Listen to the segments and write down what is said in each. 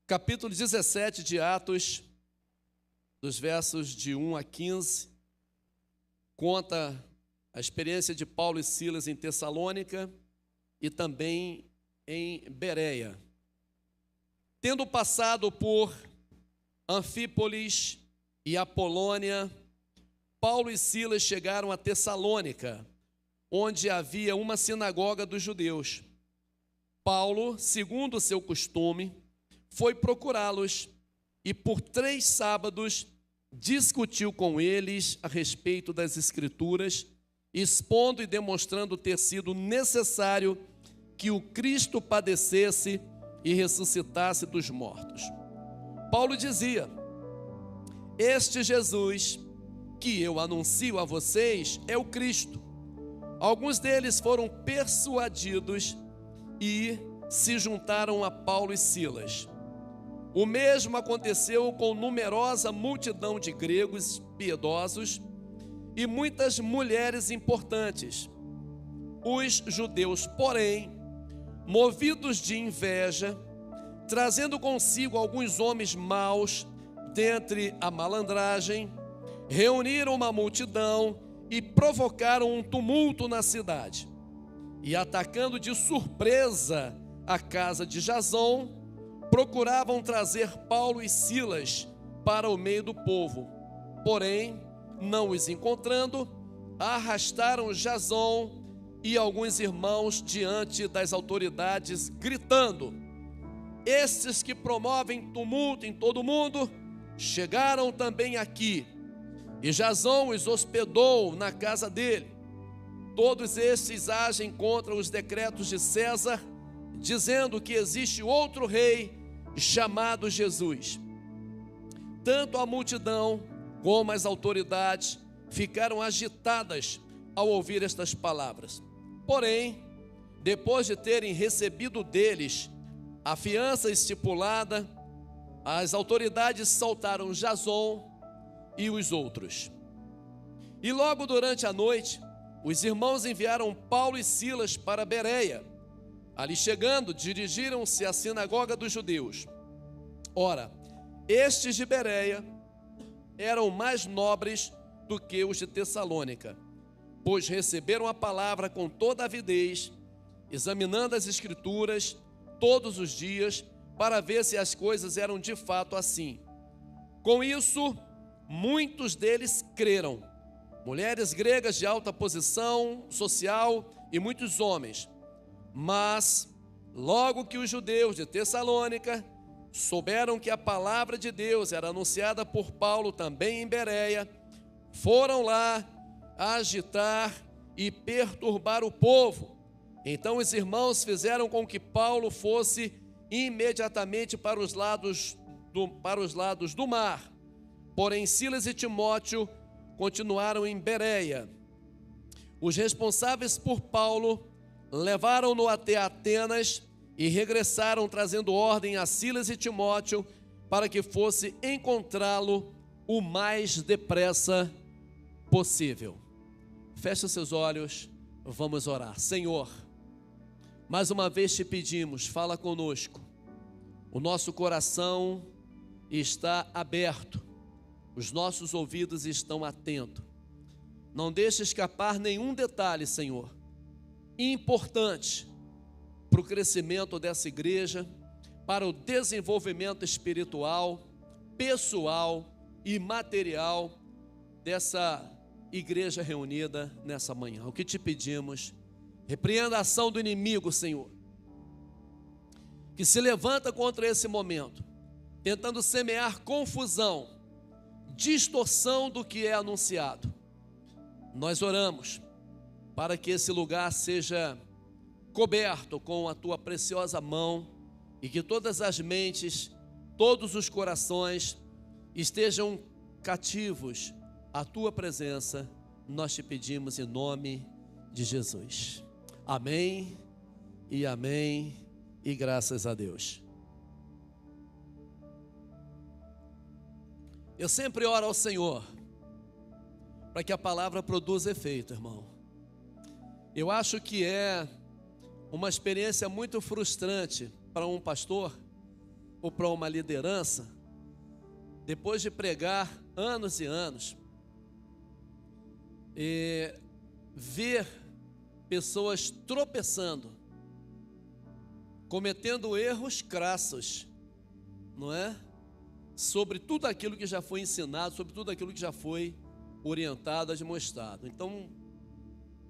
capítulo 17 de Atos, dos versos de 1 a 15, conta a experiência de Paulo e Silas em Tessalônica e também em Bereia. Tendo passado por Anfípolis e Apolônia, Paulo e Silas chegaram a Tessalônica, onde havia uma sinagoga dos judeus. Paulo, segundo o seu costume, foi procurá-los e por 3 sábados discutiu com eles a respeito das Escrituras, expondo e demonstrando ter sido necessário que o Cristo padecesse e ressuscitasse dos mortos. Paulo dizia: este Jesus que eu anuncio a vocês é o Cristo. Alguns deles foram persuadidos e se juntaram a Paulo e Silas. O mesmo aconteceu com numerosa multidão de gregos piedosos e muitas mulheres importantes. Os judeus, porém, movidos de inveja, trazendo consigo alguns homens maus dentre a malandragem, reuniram uma multidão e provocaram um tumulto na cidade. E atacando de surpresa a casa de Jasão, procuravam trazer Paulo e Silas para o meio do povo. Porém, não os encontrando, arrastaram Jasão e alguns irmãos diante das autoridades, gritando: estes que promovem tumulto em todo o mundo, chegaram também aqui. E Jasão os hospedou na casa dele. Todos estes agem contra os decretos de César, dizendo que existe outro rei chamado Jesus. Tanto a multidão como as autoridades ficaram agitadas ao ouvir estas palavras. Porém, depois de terem recebido deles a fiança estipulada, as autoridades soltaram Jasão e os outros. E logo durante a noite, os irmãos enviaram Paulo e Silas para Bereia. Ali chegando, dirigiram-se à sinagoga dos judeus. Ora, estes de Bereia eram mais nobres do que os de Tessalônica, pois receberam a palavra com toda avidez, examinando as Escrituras todos os dias, para ver se as coisas eram de fato assim. Com isso, muitos deles creram, mulheres gregas de alta posição social e muitos homens. Mas, logo que os judeus de Tessalônica souberam que a palavra de Deus era anunciada por Paulo também em Bereia, foram lá agitar e perturbar o povo. Então os irmãos fizeram com que Paulo fosse imediatamente para os lados do mar. Porém, Silas e Timóteo continuaram em Bereia. Os responsáveis por Paulo levaram-no até Atenas e regressaram trazendo ordem a Silas e Timóteo para que fosse encontrá-lo o mais depressa possível. Feche seus olhos, vamos orar. Senhor, mais uma vez te pedimos, fala conosco. O nosso coração está aberto, os nossos ouvidos estão atentos. Não deixe escapar nenhum detalhe, Senhor, importante para o crescimento dessa igreja, para o desenvolvimento espiritual, pessoal e material dessa igreja reunida nessa manhã. O que te pedimos, repreenda a ação do inimigo, Senhor, que se levanta contra esse momento, tentando semear confusão, distorção do que é anunciado. Nós oramos para que esse lugar seja coberto com a tua preciosa mão e que todas as mentes, todos os corações estejam cativos à tua presença. Nós te pedimos em nome de Jesus. Amém e amém e graças a Deus. Eu sempre oro ao Senhor para que a palavra produza efeito, irmão. Eu acho que é uma experiência muito frustrante para um pastor ou para uma liderança, depois de pregar anos e anos, ver pessoas tropeçando, cometendo erros crassos, não é? Sobre tudo aquilo que já foi ensinado, sobre tudo aquilo que já foi orientado, admoestado. Então,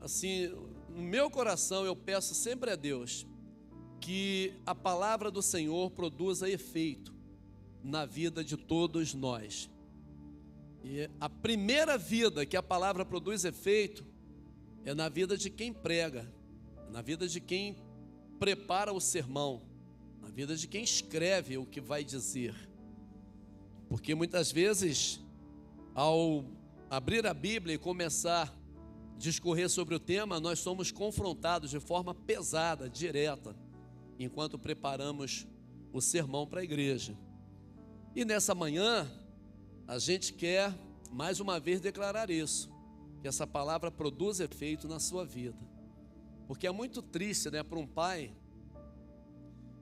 assim, no meu coração eu peço sempre a Deus que a palavra do Senhor produza efeito na vida de todos nós. E a primeira vida que a palavra produz efeito é na vida de quem prega, na vida de quem prepara o sermão, na vida de quem escreve o que vai dizer. Porque muitas vezes, ao abrir a Bíblia e começar a discorrer sobre o tema, nós somos confrontados de forma pesada, direta, enquanto preparamos o sermão para a igreja. E nessa manhã, a gente quer mais uma vez declarar isso, que essa palavra produz efeito na sua vida. Porque é muito triste, né, para um pai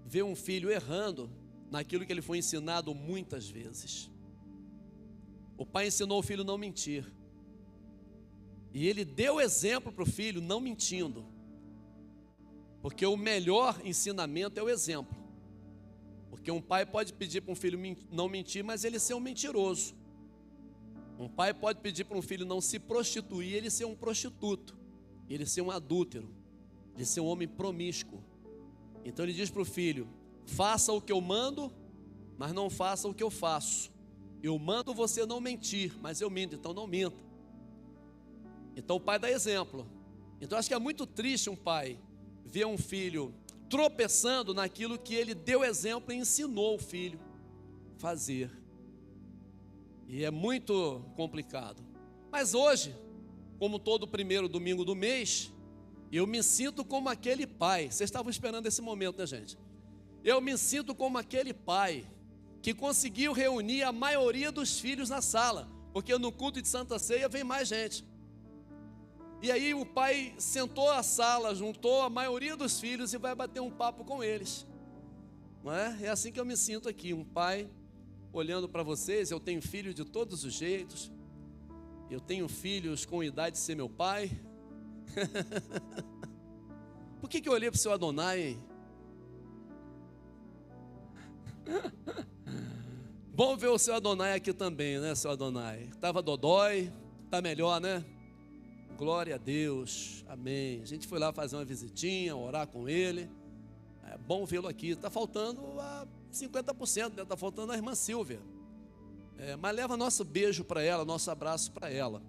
ver um filho errando naquilo que ele foi ensinado muitas vezes. O pai ensinou o filho a não mentir, e ele deu exemplo para o filho não mentindo, porque o melhor ensinamento é o exemplo. Porque um pai pode pedir para um filho não mentir, mas ele ser um mentiroso. Um pai pode pedir para um filho não se prostituir, ele ser um prostituto, ele ser um adúltero, ele ser um homem promíscuo. Então ele diz para o filho: faça o que eu mando, mas não faça o que eu faço. Eu mando você não mentir, mas eu minto, então não minta. Então o pai dá exemplo. Então acho que é muito triste um pai ver um filho tropeçando naquilo que ele deu exemplo e ensinou o filho a fazer. E é muito complicado. Mas hoje, como todo primeiro domingo do mês, eu me sinto como aquele pai. Vocês estavam esperando esse momento, né, gente? Eu me sinto como aquele pai que conseguiu reunir a maioria dos filhos na sala, porque no culto de Santa Ceia vem mais gente. E aí o pai sentou a sala, juntou a maioria dos filhos e vai bater um papo com eles. Não é? É assim que eu me sinto aqui, um pai olhando para vocês. Eu tenho filhos de todos os jeitos. Eu tenho filhos com idade de ser meu pai. Por que eu olhei para o seu Adonai, hein? Bom ver o seu Adonai aqui também, né, seu Adonai? Estava dodói, está melhor, né? Glória a Deus, amém. A gente foi lá fazer uma visitinha, orar com ele. É bom vê-lo aqui. Está faltando a 50%, né? Está faltando a irmã Silvia. Mas leva nosso beijo para ela, nosso abraço para ela.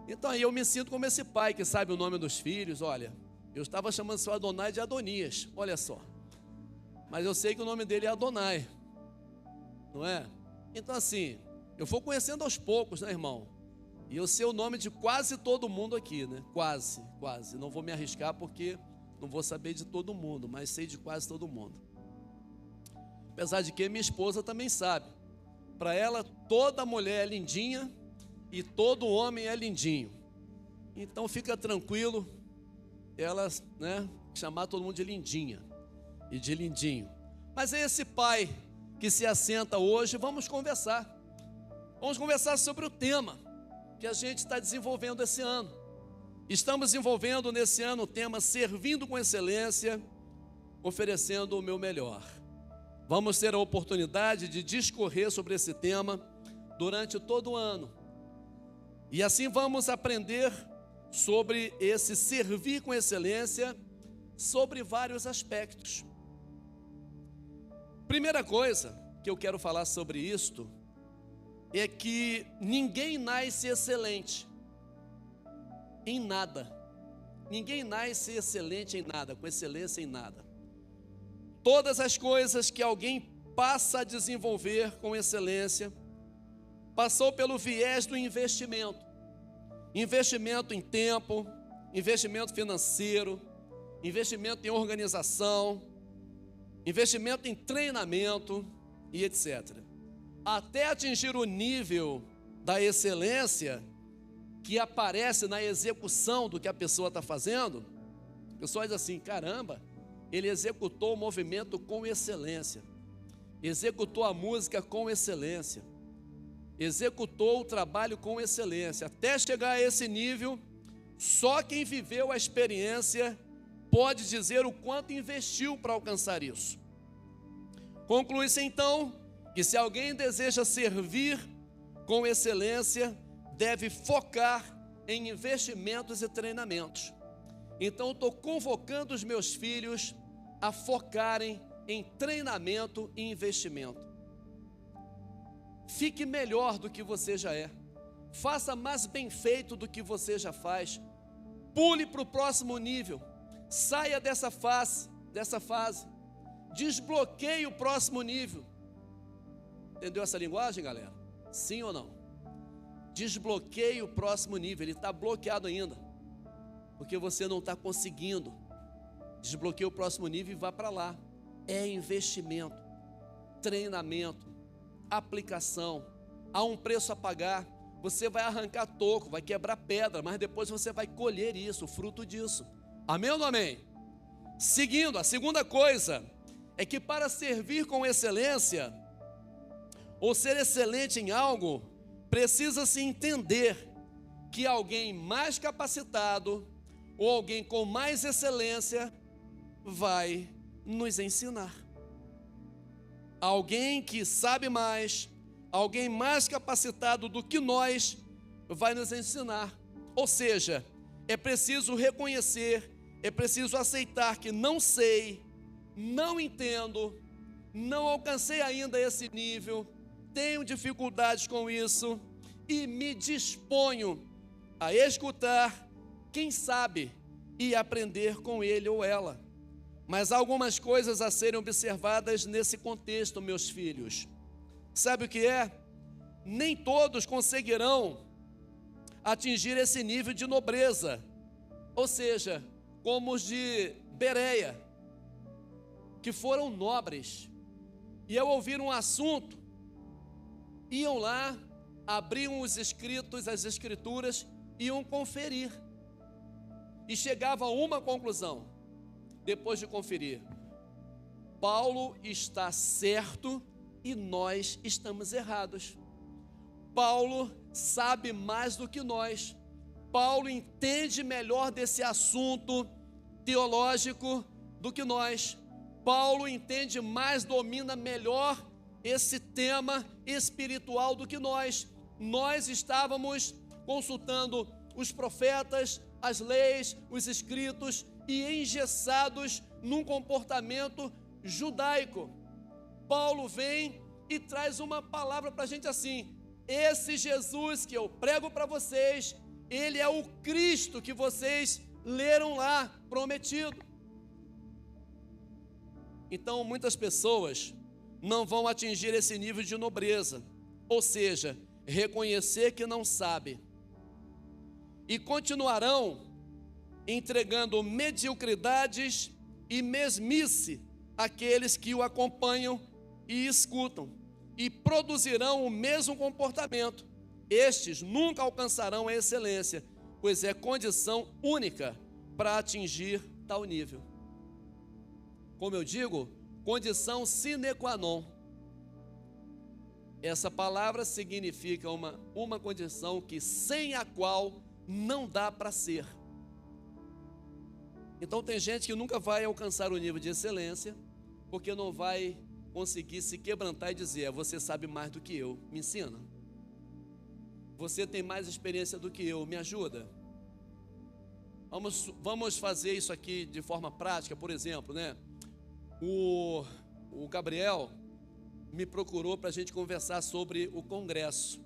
Então aí eu me sinto como esse pai que sabe o nome dos filhos. Olha, eu estava chamando seu Adonai de Adonias, olha só. Mas eu sei que o nome dele é Adonai, não é? Então assim, eu vou conhecendo aos poucos, né, irmão? E eu sei o nome de quase todo mundo aqui, né? Quase. Não vou me arriscar porque não vou saber de todo mundo, mas sei de quase todo mundo. Apesar de que minha esposa também sabe. Para ela, toda mulher é lindinha e todo homem é lindinho. Então fica tranquilo, ela, né, chamar todo mundo de lindinha e de lindinho. Mas é esse pai que se assenta hoje, vamos conversar. Vamos conversar sobre o tema que a gente está desenvolvendo esse ano. Estamos desenvolvendo nesse ano o tema Servindo com Excelência, oferecendo o meu melhor. Vamos ter a oportunidade de discorrer sobre esse tema durante todo o ano. E assim vamos aprender sobre esse servir com excelência, sobre vários aspectos. Primeira coisa que eu quero falar sobre isto é que ninguém nasce excelente em nada. Ninguém nasce excelente em nada, com excelência em nada. Todas as coisas que alguém passa a desenvolver com excelência, passou pelo viés do investimento. Investimento em tempo, investimento financeiro, investimento em organização, investimento em treinamento e etc. Até atingir o nível da excelência que aparece na execução do que a pessoa está fazendo. A pessoa diz assim: caramba, ele executou o movimento com excelência. executou a música com excelência, executou o trabalho com excelência. Até chegar a esse nível, só quem viveu a experiência pode dizer o quanto investiu para alcançar isso. Conclui-se então que se alguém deseja servir com excelência, deve focar em investimentos e treinamentos. Então estou convocando os meus filhos a focarem em treinamento e investimento. Fique melhor do que você já é. Faça mais bem feito do que você já faz. Pule para o próximo nível. Saia dessa fase. Desbloqueie o próximo nível. Entendeu essa linguagem, galera? Sim ou não? Desbloqueie o próximo nível. Ele está bloqueado ainda, porque você não está conseguindo. Desbloqueie o próximo nível e vá para lá. É investimento, treinamento, aplicação. Há um preço a pagar. Você vai arrancar toco, vai quebrar pedra, mas depois você vai colher isso, o fruto disso. Amém ou não amém? Seguindo, a segunda coisa é que para servir com excelência, ou ser excelente em algo, precisa-se entender que alguém mais capacitado ou alguém com mais excelência vai nos ensinar. Alguém que sabe mais, alguém mais capacitado do que nós, vai nos ensinar. Ou seja, é preciso reconhecer, é preciso aceitar que não sei, não entendo, não alcancei ainda esse nível, tenho dificuldades com isso e me disponho a escutar quem sabe e aprender com ele ou ela. Mas há algumas coisas a serem observadas nesse contexto, meus filhos. Sabe o que é? Nem todos conseguirão atingir esse nível de nobreza, ou seja, como os de Bereia, que foram nobres, e ao ouvir um assunto, iam lá, abriam os escritos, as escrituras, iam conferir, e chegavam a uma conclusão, depois de conferir: Paulo está certo e nós estamos errados. Paulo sabe mais do que nós. Paulo entende melhor desse assunto teológico do que nós. Paulo entende mais, domina melhor esse tema espiritual do que nós. Nós estávamos consultando os profetas, as leis, os escritos e engessados num comportamento judaico. Paulo vem e traz uma palavra para a gente assim: esse Jesus que eu prego para vocês, ele é o Cristo que vocês leram lá, prometido. Então muitas pessoas não vão atingir esse nível de nobreza, ou seja, reconhecer que não sabe, e continuarão entregando mediocridades e mesmice àqueles que o acompanham e escutam, e produzirão o mesmo comportamento. Estes nunca alcançarão a excelência, pois é condição única para atingir tal nível. Como eu digo, condição sine qua non. Essa palavra significa uma condição que sem a qual não dá para ser. Então tem gente que nunca vai alcançar o nível de excelência, porque não vai conseguir se quebrantar e dizer: você sabe mais do que eu, me ensina. Você tem mais experiência do que eu, me ajuda. Vamos fazer isso aqui de forma prática. Por exemplo, né? O Gabriel me procurou para a gente conversar sobre o congresso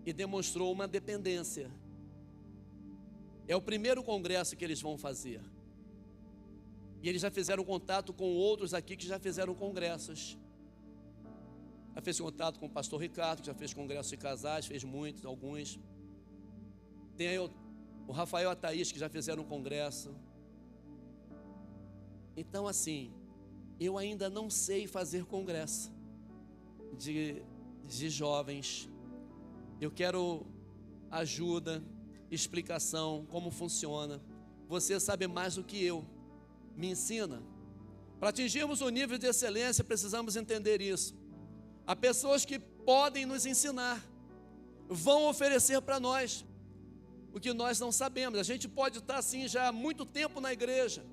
e demonstrou uma dependência. É o primeiro congresso que eles vão fazer. E eles já fizeram contato com outros aqui que já fizeram congressos. Já fez contato com o pastor Ricardo, que já fez congresso de casais, fez muitos, alguns. Tem aí o Rafael e a Thaís, que já fizeram um congresso. Então assim, eu ainda não sei fazer congresso de jovens. Eu quero ajuda, explicação, como funciona. Você sabe mais do que eu, me ensina. Para atingirmos o nível de excelência, precisamos entender isso. Há pessoas que podem nos ensinar, vão oferecer para nós o que nós não sabemos. A gente pode estar assim já há muito tempo na igreja,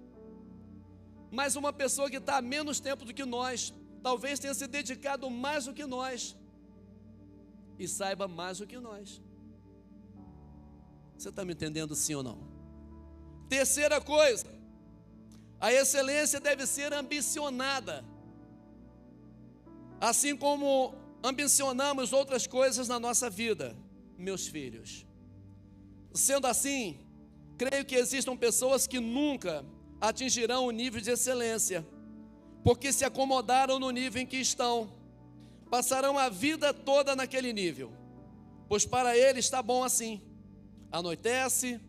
mas uma pessoa que está há menos tempo do que nós, talvez tenha se dedicado mais do que nós e saiba mais do que nós. Você está me entendendo, sim ou não? Terceira coisa, a excelência deve ser ambicionada, assim como ambicionamos outras coisas na nossa vida, meus filhos. Sendo assim, creio que existam pessoas que nunca atingirão o nível de excelência, porque se acomodaram no nível em que estão, passarão a vida toda naquele nível, pois para ele está bom assim. Anoitece,